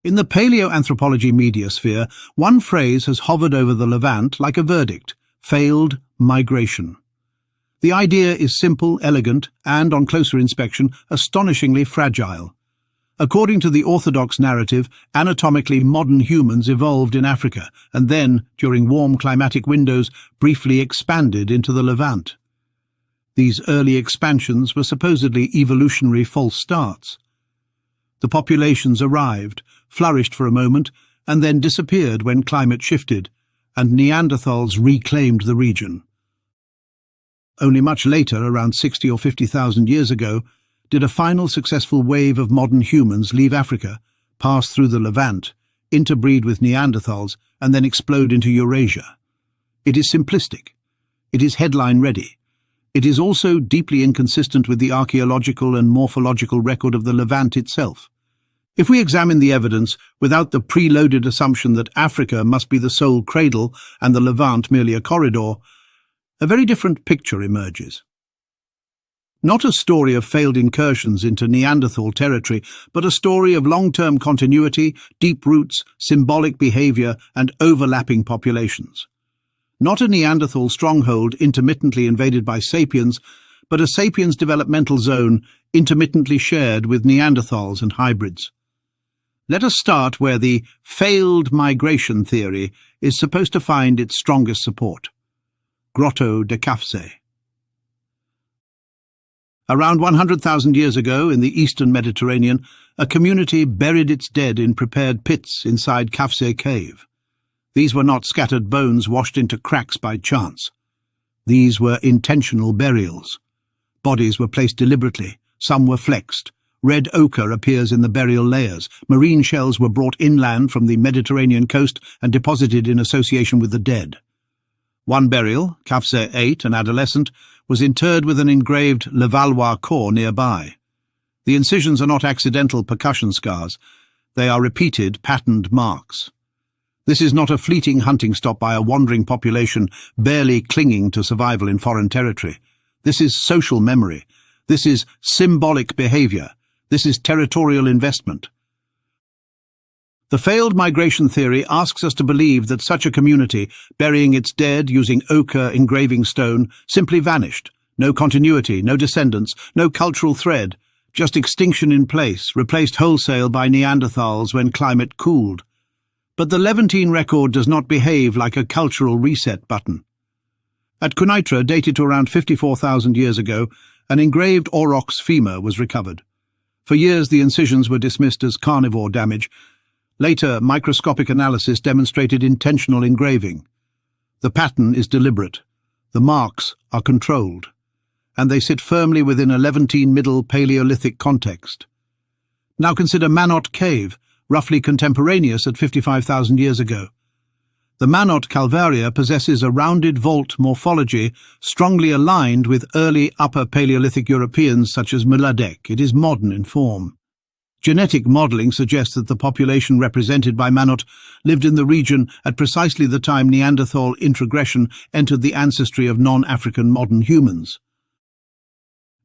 In the paleoanthropology mediosphere, one phrase has hovered over the Levant like a verdict: failed migration. The idea is simple, elegant, and, on closer inspection, astonishingly fragile. According to the orthodox narrative, anatomically modern humans evolved in Africa and then, during warm climatic windows, briefly expanded into the Levant. These early expansions were supposedly evolutionary false starts. The populations arrived, flourished for a moment, and then disappeared when climate shifted, and Neanderthals reclaimed the region. Only much later, around 60 or 50,000 years ago, did a final successful wave of modern humans leave Africa, pass through the Levant, interbreed with Neanderthals, and then explode into Eurasia. It is simplistic. It is headline-ready. It is also deeply inconsistent with the archaeological and morphological record of the Levant itself. If we examine the evidence without the preloaded assumption that Africa must be the sole cradle and the Levant merely a corridor, a very different picture emerges. Not a story of failed incursions into Neanderthal territory, but a story of long-term continuity, deep roots, symbolic behavior, and overlapping populations. Not a Neanderthal stronghold intermittently invaded by Sapiens, but a Sapiens developmental zone intermittently shared with Neanderthals and hybrids. Let us start where the failed migration theory is supposed to find its strongest support: Grotto de Qafzeh. Around 100,000 years ago, in the eastern Mediterranean, a community buried its dead in prepared pits inside Qafzeh cave. These were not scattered bones washed into cracks by chance. These were intentional burials. Bodies were placed deliberately, some were flexed. Red ochre appears in the burial layers. Marine shells were brought inland from the Mediterranean coast and deposited in association with the dead. One burial, Qafzeh 8, an adolescent, was interred with an engraved Levallois core nearby. The incisions are not accidental percussion scars. They are repeated, patterned marks. This is not a fleeting hunting stop by a wandering population barely clinging to survival in foreign territory. This is social memory. This is symbolic behavior. This is territorial investment. The failed migration theory asks us to believe that such a community, burying its dead using ochre engraving stone, simply vanished. No continuity, no descendants, no cultural thread, just extinction in place, replaced wholesale by Neanderthals when climate cooled. But the Levantine record does not behave like a cultural reset button. At Quneitra, dated to around 54,000 years ago, an engraved aurochs femur was recovered. For years the incisions were dismissed as carnivore damage. Later, microscopic analysis demonstrated intentional engraving. The pattern is deliberate. The marks are controlled. And they sit firmly within a Levantine Middle Paleolithic context. Now consider Manot Cave, roughly contemporaneous at 55,000 years ago. The Manot Calvaria possesses a rounded vault morphology strongly aligned with early Upper Paleolithic Europeans such as Mladek. It is modern in form. Genetic modelling suggests that the population represented by Manot lived in the region at precisely the time Neanderthal introgression entered the ancestry of non-African modern humans.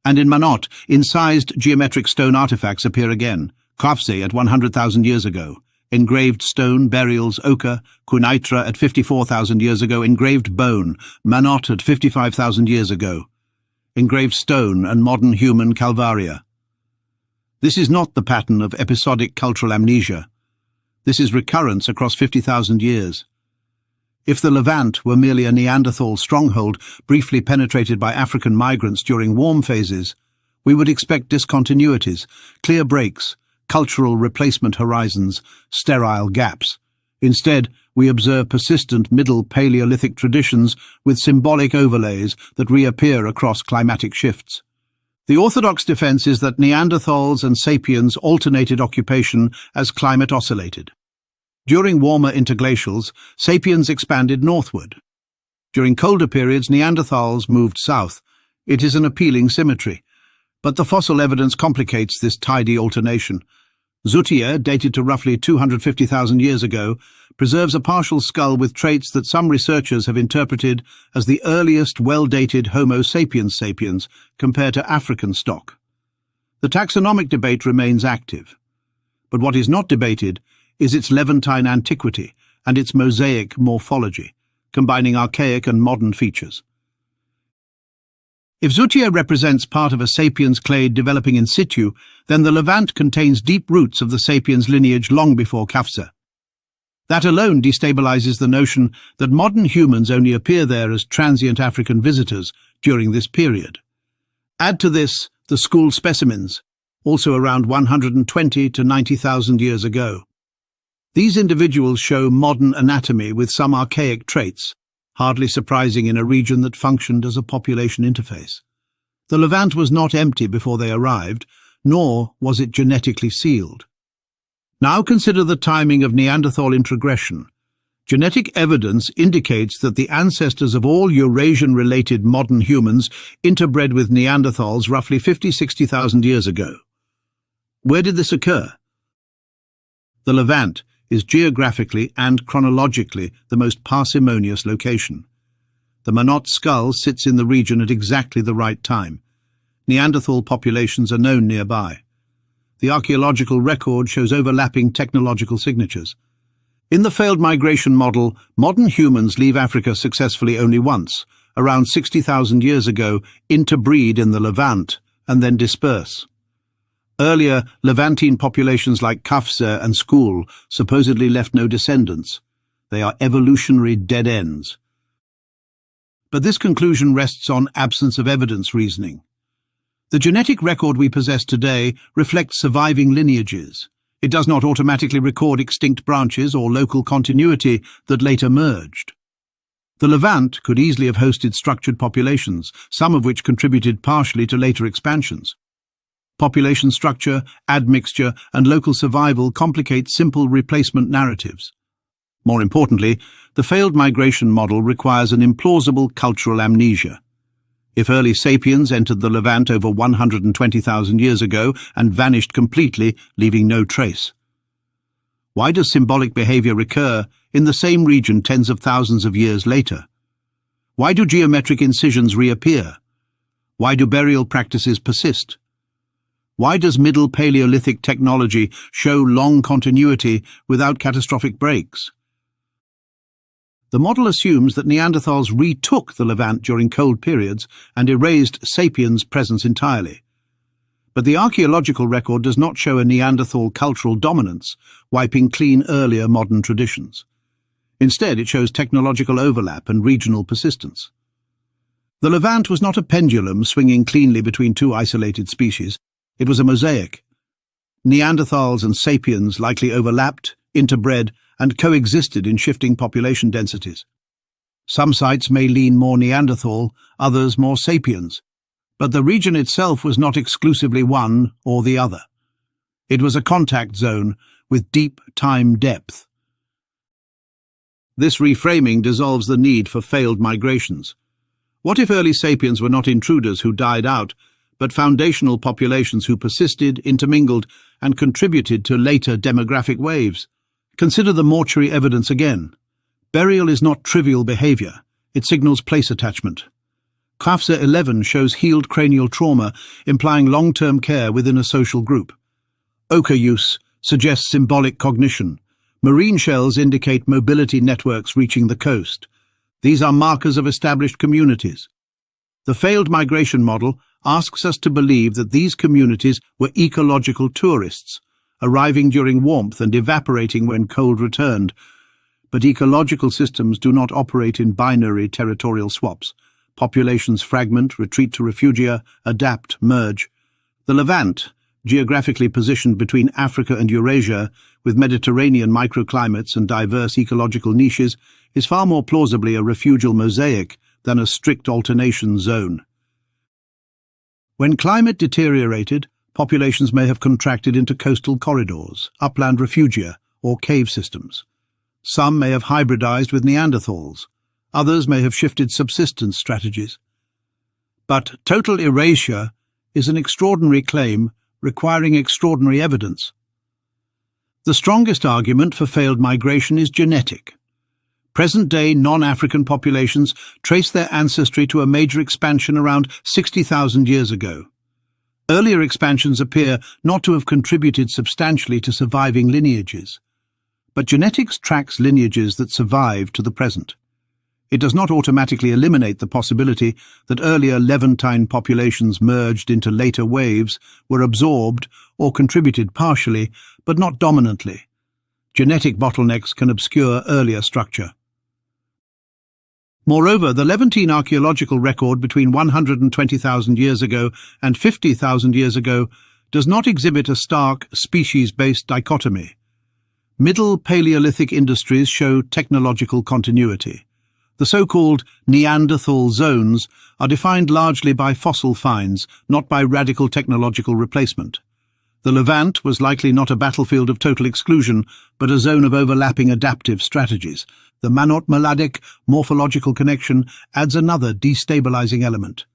And in Manot, incised geometric stone artifacts appear again. Qafzeh at 100,000 years ago. Engraved stone, burials, ochre. Quneitra at 54,000 years ago. Engraved bone. Manot at 55,000 years ago. Engraved stone and modern human Calvaria. This is not the pattern of episodic cultural amnesia. This is recurrence across 50,000 years. If the Levant were merely a Neanderthal stronghold briefly penetrated by African migrants during warm phases, we would expect discontinuities, clear breaks, cultural replacement horizons, sterile gaps. Instead, we observe persistent Middle Paleolithic traditions with symbolic overlays that reappear across climatic shifts. The orthodox defense is that Neanderthals and Sapiens alternated occupation as climate oscillated. During warmer interglacials, Sapiens expanded northward. During colder periods, Neanderthals moved south. It is an appealing symmetry. But the fossil evidence complicates this tidy alternation. Zuttiyeh, dated to roughly 250,000 years ago, preserves a partial skull with traits that some researchers have interpreted as the earliest well-dated Homo sapiens sapiens compared to African stock. The taxonomic debate remains active. But what is not debated is its Levantine antiquity and its mosaic morphology, combining archaic and modern features. If Zuttiyeh represents part of a Sapiens clade developing in situ, then the Levant contains deep roots of the Sapiens lineage long before Qafzeh. That alone destabilizes the notion that modern humans only appear there as transient African visitors during this period. Add to this the school specimens, also around 120 to 90,000 years ago. These individuals show modern anatomy with some archaic traits, hardly surprising in a region that functioned as a population interface. The Levant was not empty before they arrived, nor was it genetically sealed. Now consider the timing of Neanderthal introgression. Genetic evidence indicates that the ancestors of all Eurasian-related modern humans interbred with Neanderthals roughly 50–60,000 years ago. Where did this occur? The Levant is geographically and chronologically the most parsimonious location. The Manot skull sits in the region at exactly the right time. Neanderthal populations are known nearby. The archaeological record shows overlapping technological signatures. In the failed migration model, modern humans leave Africa successfully only once, around 60,000 years ago, interbreed in the Levant, and then disperse. Earlier, Levantine populations like Qafzeh and School supposedly left no descendants. They are evolutionary dead ends. But this conclusion rests on absence of evidence reasoning. The genetic record we possess today reflects surviving lineages. It does not automatically record extinct branches or local continuity that later merged. The Levant could easily have hosted structured populations, some of which contributed partially to later expansions. Population structure, admixture, and local survival complicate simple replacement narratives. More importantly, the failed migration model requires an implausible cultural amnesia. If early sapiens entered the Levant over 120,000 years ago and vanished completely, leaving no trace, why does symbolic behavior recur in the same region tens of thousands of years later? Why do geometric incisions reappear? Why do burial practices persist? Why does Middle Paleolithic technology show long continuity without catastrophic breaks? The model assumes that Neanderthals retook the Levant during cold periods and erased Sapiens' presence entirely. But the archaeological record does not show a Neanderthal cultural dominance, wiping clean earlier modern traditions. Instead, it shows technological overlap and regional persistence. The Levant was not a pendulum swinging cleanly between two isolated species. It was a mosaic. Neanderthals and Sapiens likely overlapped, interbred, and coexisted in shifting population densities. Some sites may lean more Neanderthal, others more Sapiens, but the region itself was not exclusively one or the other. It was a contact zone with deep time depth. This reframing dissolves the need for failed migrations. What if early Sapiens were not intruders who died out, but foundational populations who persisted, intermingled, and contributed to later demographic waves? Consider the mortuary evidence again. Burial is not trivial behavior. It signals place attachment. Qafzeh 11 shows healed cranial trauma, implying long-term care within a social group. Ochre use suggests symbolic cognition. Marine shells indicate mobility networks reaching the coast. These are markers of established communities. The failed migration model asks us to believe that these communities were ecological tourists, arriving during warmth and evaporating when cold returned. But ecological systems do not operate in binary territorial swaps. Populations fragment, retreat to refugia, adapt, merge. The Levant, geographically positioned between Africa and Eurasia, with Mediterranean microclimates and diverse ecological niches, is far more plausibly a refugial mosaic than a strict alternation zone. When climate deteriorated, populations may have contracted into coastal corridors, upland refugia, or cave systems. Some may have hybridized with Neanderthals. Others may have shifted subsistence strategies. But total erasure is an extraordinary claim requiring extraordinary evidence. The strongest argument for failed migration is genetic. Present-day non-African populations trace their ancestry to a major expansion around 60,000 years ago. Earlier expansions appear not to have contributed substantially to surviving lineages. But genetics tracks lineages that survive to the present. It does not automatically eliminate the possibility that earlier Levantine populations merged into later waves were absorbed or contributed partially, but not dominantly. Genetic bottlenecks can obscure earlier structure. Moreover, the Levantine archaeological record between 120,000 years ago and 50,000 years ago does not exhibit a stark, species-based dichotomy. Middle Paleolithic industries show technological continuity. The so-called Neanderthal zones are defined largely by fossil finds, not by radical technological replacement. The Levant was likely not a battlefield of total exclusion, but a zone of overlapping adaptive strategies. The Manot-Meladic morphological connection adds another destabilizing element.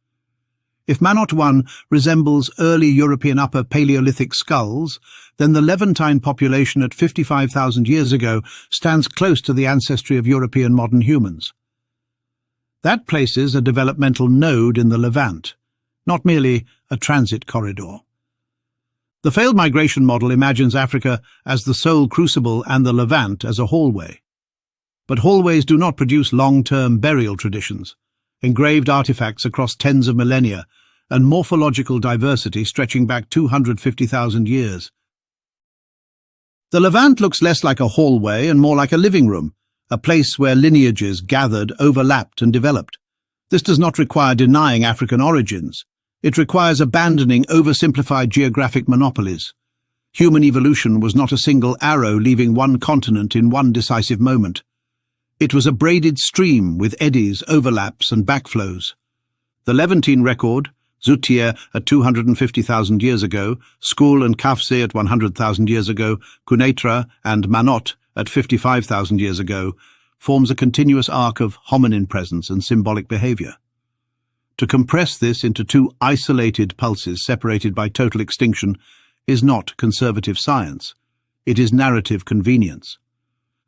If Manot 1 resembles early European Upper Paleolithic skulls, then the Levantine population at 55,000 years ago stands close to the ancestry of European modern humans. That places a developmental node in the Levant, not merely a transit corridor. The failed migration model imagines Africa as the sole crucible and the Levant as a hallway. But hallways do not produce long-term burial traditions, engraved artifacts across tens of millennia, and morphological diversity stretching back 250,000 years. The Levant looks less like a hallway and more like a living room, a place where lineages gathered, overlapped and developed. This does not require denying African origins. It requires abandoning oversimplified geographic monopolies. Human evolution was not a single arrow leaving one continent in one decisive moment. It was a braided stream with eddies, overlaps and backflows. The Levantine record, Zuttiyeh at 250,000 years ago, Skul and Qafzeh at 100,000 years ago, Quneitra and Manot at 55,000 years ago, forms a continuous arc of hominin presence and symbolic behavior. To compress this into two isolated pulses separated by total extinction is not conservative science. It is narrative convenience.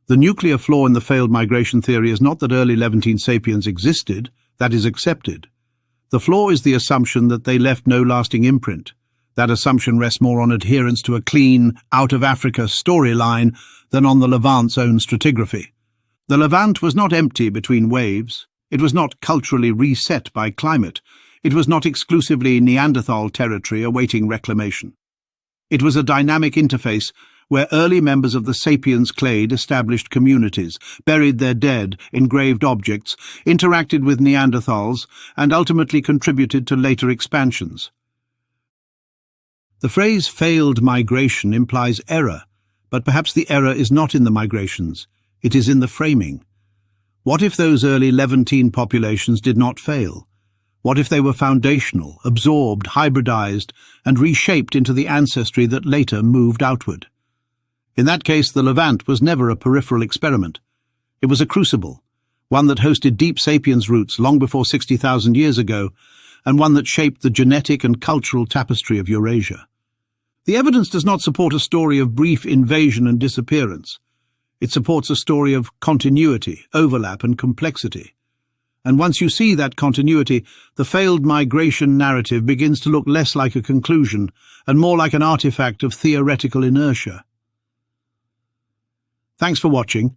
The nuclear flaw in the failed migration theory is not that early Levantine sapiens existed, that is accepted. The flaw is the assumption that they left no lasting imprint. That assumption rests more on adherence to a clean, out-of-Africa storyline than on the Levant's own stratigraphy. The Levant was not empty between waves. It was not culturally reset by climate. It was not exclusively Neanderthal territory awaiting reclamation. It was a dynamic interface where early members of the Sapiens clade established communities, buried their dead, engraved objects, interacted with Neanderthals, and ultimately contributed to later expansions. The phrase failed migration implies error, but perhaps the error is not in the migrations, it is in the framing. What if those early Levantine populations did not fail? What if they were foundational, absorbed, hybridized, and reshaped into the ancestry that later moved outward? In that case, the Levant was never a peripheral experiment. It was a crucible, one that hosted deep sapiens roots long before 60,000 years ago, and one that shaped the genetic and cultural tapestry of Eurasia. The evidence does not support a story of brief invasion and disappearance. It supports a story of continuity, overlap, and complexity. And once you see that continuity, the failed migration narrative begins to look less like a conclusion and more like an artifact of theoretical inertia. Thanks for watching.